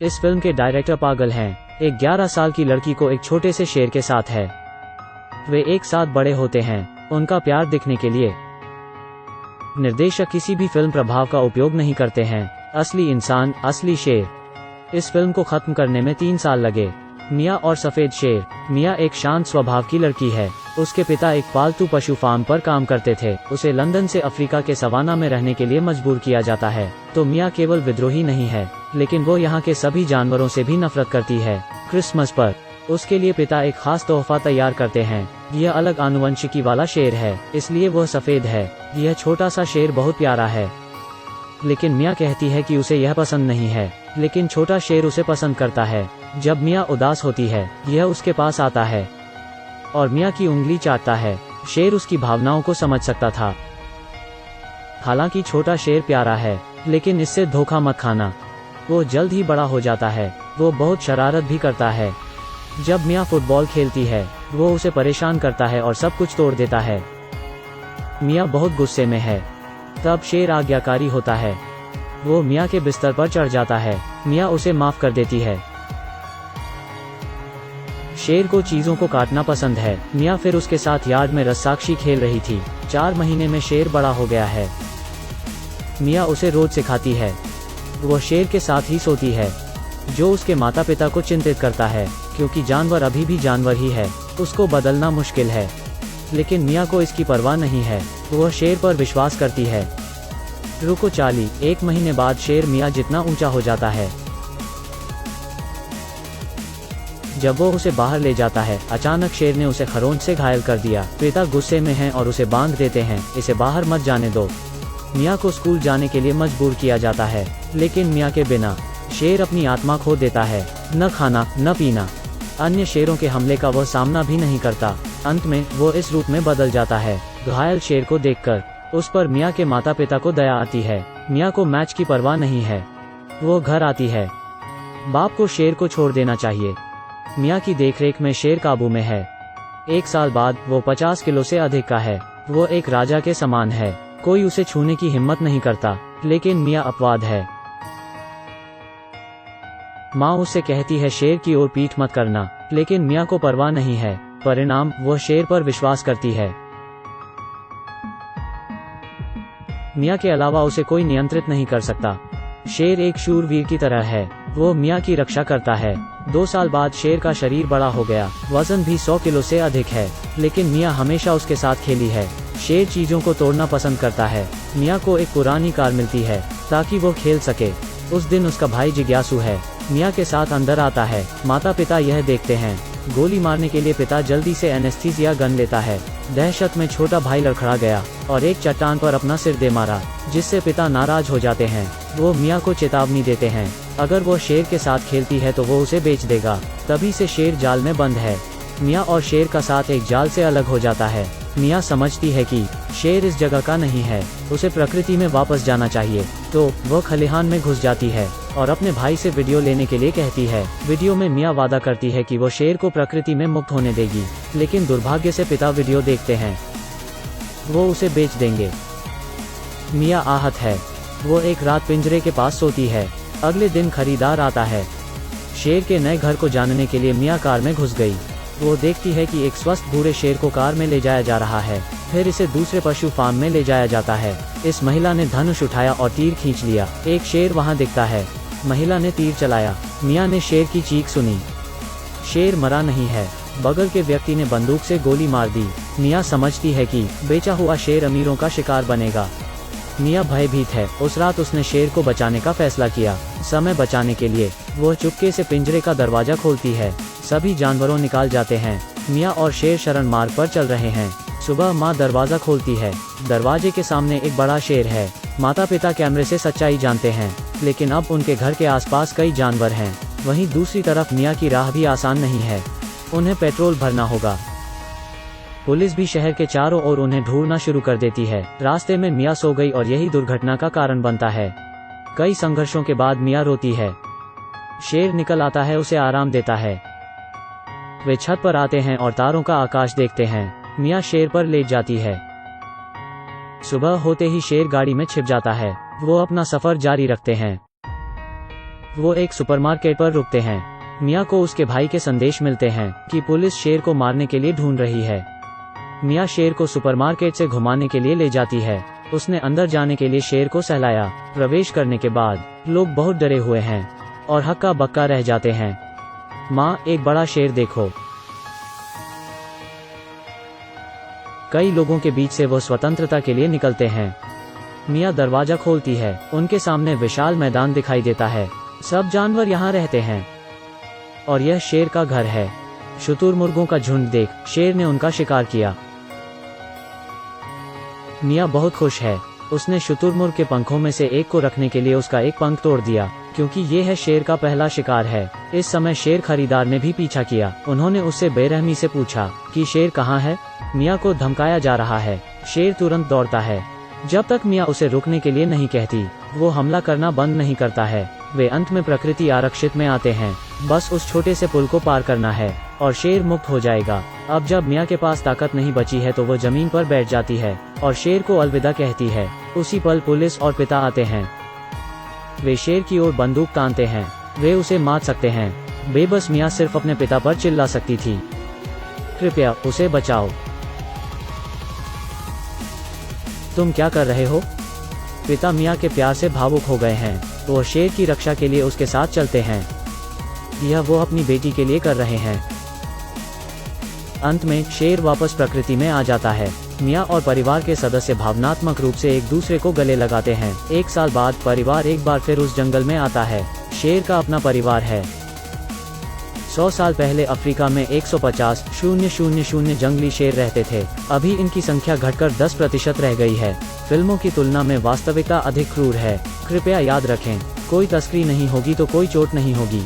इस फिल्म के डायरेक्टर पागल हैं। एक 11 साल की लड़की को एक छोटे से शेर के साथ है। वे एक साथ बड़े होते हैं, उनका प्यार दिखने के लिए। निर्देशक किसी भी फिल्म प्रभाव का उपयोग नहीं करते हैं। असली इंसान, असली शेर। इस फिल्म को खत्म करने में 3 साल लगे। मिया और सफेद शेर। मिया एक शांत स्वभाव की लड़की है। उसके पिता एक पालतू पशु फार्म पर काम करते थे। उसे लंदन से अफ्रीका के सवाना में रहने के लिए मजबूर किया जाता है। तो मिया केवल विद्रोही नहीं है, लेकिन वो यहाँ के सभी जानवरों से भी नफरत करती है। क्रिसमस पर उसके लिए पिता एक खास तोहफा तैयार करते हैं। यह अलग आनुवंशिकी वाला शेर है, इसलिए वह सफेद है। यह छोटा सा शेर बहुत प्यारा है, लेकिन मिया कहती है कि उसे यह पसंद नहीं है। लेकिन छोटा शेर उसे पसंद करता है। जब मिया उदास होती है, यह उसके पास आता है और मिया की उंगली चाटता है। शेर उसकी भावनाओं को समझ सकता था। हालांकि छोटा शेर प्यारा है, लेकिन इससे धोखा मत खाना। वो जल्द ही बड़ा हो जाता है। वो बहुत शरारत भी करता है। जब मिया फुटबॉल खेलती है, वो उसे परेशान करता है और सब कुछ तोड़ देता है। मिया बहुत गुस्से में है। तब शेर आज्ञाकारी होता है। वो मिया के बिस्तर पर चढ़ जाता है। मिया उसे माफ कर देती है। शेर को चीजों को काटना पसंद है। मिया फिर उसके साथ यार्ड में रस्साकशी खेल रही थी। 4 महीने में शेर बड़ा हो गया है। मिया उसे रोज सिखाती है। वो शेर के साथ ही सोती है, जो उसके माता पिता को चिंतित करता है, क्योंकि जानवर अभी भी जानवर ही है। उसको बदलना मुश्किल है, लेकिन मिया को इसकी परवाह नहीं है। वह शेर पर विश्वास करती है। रुको चाली। 1 महीने बाद शेर मिया जितना ऊंचा हो जाता है। जब वो उसे बाहर ले जाता है, अचानक शेर ने उसे खरोंच से घायल कर दिया। पिता गुस्से में हैं और उसे बांध देते हैं। इसे बाहर मत जाने दो। मिया को स्कूल जाने के लिए मजबूर किया जाता है, लेकिन मिया के बिना शेर अपनी आत्मा खो देता है। न खाना, न पीना। अन्य शेरों के हमले का वह सामना भी नहीं करता। अंत में वो इस रूप में बदल जाता है। घायल शेर को देखकर उस पर मिया के माता पिता को दया आती है। मिया को मैच की परवाह नहीं है। वो घर आती है। बाप को शेर को छोड़ देना चाहिए। मिया की देखरेख में शेर काबू में है। 1 साल बाद वो 50 किलो से अधिक का है। वो एक राजा के समान है। कोई उसे छूने की हिम्मत नहीं करता, लेकिन मिया अपवाद है। माँ उससे कहती है शेर की ओर पीठ मत करना, लेकिन मिया को परवाह नहीं है। परिणाम, वह शेर पर विश्वास करती है। मिया के अलावा उसे कोई नियंत्रित नहीं कर सकता। शेर एक शूरवीर की तरह है। वो मिया की रक्षा करता है। 2 साल बाद शेर का शरीर बड़ा हो गया। वजन भी 100 किलो से अधिक है, लेकिन मिया हमेशा उसके साथ खेली है। शेर चीजों को तोड़ना पसंद करता है। मिया को एक पुरानी कार मिलती है ताकि वो खेल सके। उस दिन उसका भाई जिज्ञासु है, मिया के साथ अंदर आता है। माता पिता यह देखते हैं। गोली मारने के लिए पिता जल्दी से एनेस्थीसिया गन लेता है। दहशत में छोटा भाई लड़खड़ा गया और एक चट्टान पर अपना सिर दे मारा, जिससे पिता नाराज हो जाते हैं। वो मिया को चेतावनी देते हैं, अगर वो शेर के साथ खेलती है तो वो उसे बेच देगा। तभी से शेर जाल में बंद है। मिया और शेर का साथ एक जाल से अलग हो जाता है। मिया समझती है कि शेर इस जगह का नहीं है, उसे प्रकृति में वापस जाना चाहिए। तो वह खलिहान में घुस जाती है और अपने भाई से वीडियो लेने के लिए कहती है। वीडियो में मिया वादा करती है कि वो शेर को प्रकृति में मुक्त होने देगी, लेकिन दुर्भाग्य से पिता वीडियो देखते हैं। वो उसे बेच देंगे। मिया आहत है। वो एक रात पिंजरे के पास सोती है। अगले दिन खरीदार आता है। शेर के नए घर को जानने के लिए मिया कार में घुस गई। वो देखती है कि एक स्वस्थ बूढ़े शेर को कार में ले जाया जा रहा है। फिर इसे दूसरे पशु फार्म में ले जाया जाता है। इस महिला ने धनुष उठाया और तीर खींच लिया। एक शेर वहां दिखता है। महिला ने तीर चलाया। मिया ने शेर की चीख सुनी। शेर मरा नहीं है। बगल के व्यक्ति ने बंदूक से गोली मार दी। मिया समझती है कि बेचा हुआ शेर अमीरों का शिकार बनेगा। मिया भयभीत है। उस रात उसने शेर को बचाने का फैसला किया। समय बचाने के लिए वो चुपके से पिंजरे का दरवाजा खोलती है। सभी जानवरों निकाल जाते हैं। मिया और शेर शरण मार्ग पर चल रहे हैं। सुबह माँ दरवाजा खोलती है। दरवाजे के सामने एक बड़ा शेर है। माता पिता कैमरे से सच्चाई जानते हैं, लेकिन अब उनके घर के आसपास कई जानवर हैं। वहीं दूसरी तरफ मिया की राह भी आसान नहीं है। उन्हें पेट्रोल भरना होगा। पुलिस भी शहर के चारों ओर उन्हें ढूंढना शुरू कर देती है। रास्ते में मिया सो गई और यही दुर्घटना का कारण बनता है। कई संघर्षों के बाद मिया रोती है। शेर निकल आता है, उसे आराम देता है। वे छत पर आते हैं और तारों का आकाश देखते हैं। मिया शेर पर लेट जाती है। सुबह होते ही शेर गाड़ी में छिप जाता है। वो अपना सफर जारी रखते हैं। वो एक सुपरमार्केट पर रुकते हैं। मिया को उसके भाई के संदेश मिलते हैं कि पुलिस शेर को मारने के लिए ढूंढ रही है। मिया शेर को सुपरमार्केट से घुमाने के लिए ले जाती है। उसने अंदर जाने के लिए शेर को सहलाया। प्रवेश करने के बाद लोग बहुत डरे हुए हैं और हक्का बक्का रह जाते हैं। माँ, एक बड़ा शेर देखो। कई लोगों के बीच से वो स्वतंत्रता के लिए निकलते हैं। मिया दरवाजा खोलती है। उनके सामने विशाल मैदान दिखाई देता है। सब जानवर यहाँ रहते हैं और यह शेर का घर है। शुतुरमुर्गों का झुंड देख शेर ने उनका शिकार किया। मिया बहुत खुश है। उसने शुतुरमुर्ग के पंखों में से एक को रखने के लिए उसका एक पंख तोड़ दिया, क्योंकि ये है शेर का पहला शिकार है। इस समय शेर खरीदार ने भी पीछा किया। उन्होंने उससे बेरहमी से पूछा कि शेर कहाँ है। मिया को धमकाया जा रहा है। शेर तुरंत दौड़ता है। जब तक मिया उसे रुकने के लिए नहीं कहती, वो हमला करना बंद नहीं करता है। वे अंत में प्रकृति आरक्षित में आते हैं। बस उस छोटे से पुल को पार करना है और शेर मुक्त हो जाएगा। अब जब मिया के पास ताकत नहीं बची है तो वो जमीन पर बैठ जाती है और शेर को अलविदा कहती है। उसी पल पुलिस और पिता आते हैं। वे शेर की ओर बंदूक तानते हैं। वे उसे मार सकते हैं। बेबस मिया सिर्फ अपने पिता पर चिल्ला सकती थी, कृपया उसे बचाओ। तुम क्या कर रहे हो? पिता मिया के प्यार से भावुक हो गए हैं। वो शेर की रक्षा के लिए उसके साथ चलते हैं। यह वो अपनी बेटी के लिए कर रहे हैं। अंत में शेर वापस प्रकृति में आ जाता है। मिया और परिवार के सदस्य भावनात्मक रूप से एक दूसरे को गले लगाते हैं। 1 साल बाद परिवार एक बार फिर उस जंगल में आता है। शेर का अपना परिवार है। 100 साल पहले अफ्रीका में 150,000 जंगली शेर रहते थे। अभी इनकी संख्या घटकर 10% रह गई है। फिल्मों की तुलना में वास्तविकता अधिक क्रूर है। कृपया याद रखें, कोई तस्करी नहीं होगी तो कोई चोट नहीं होगी।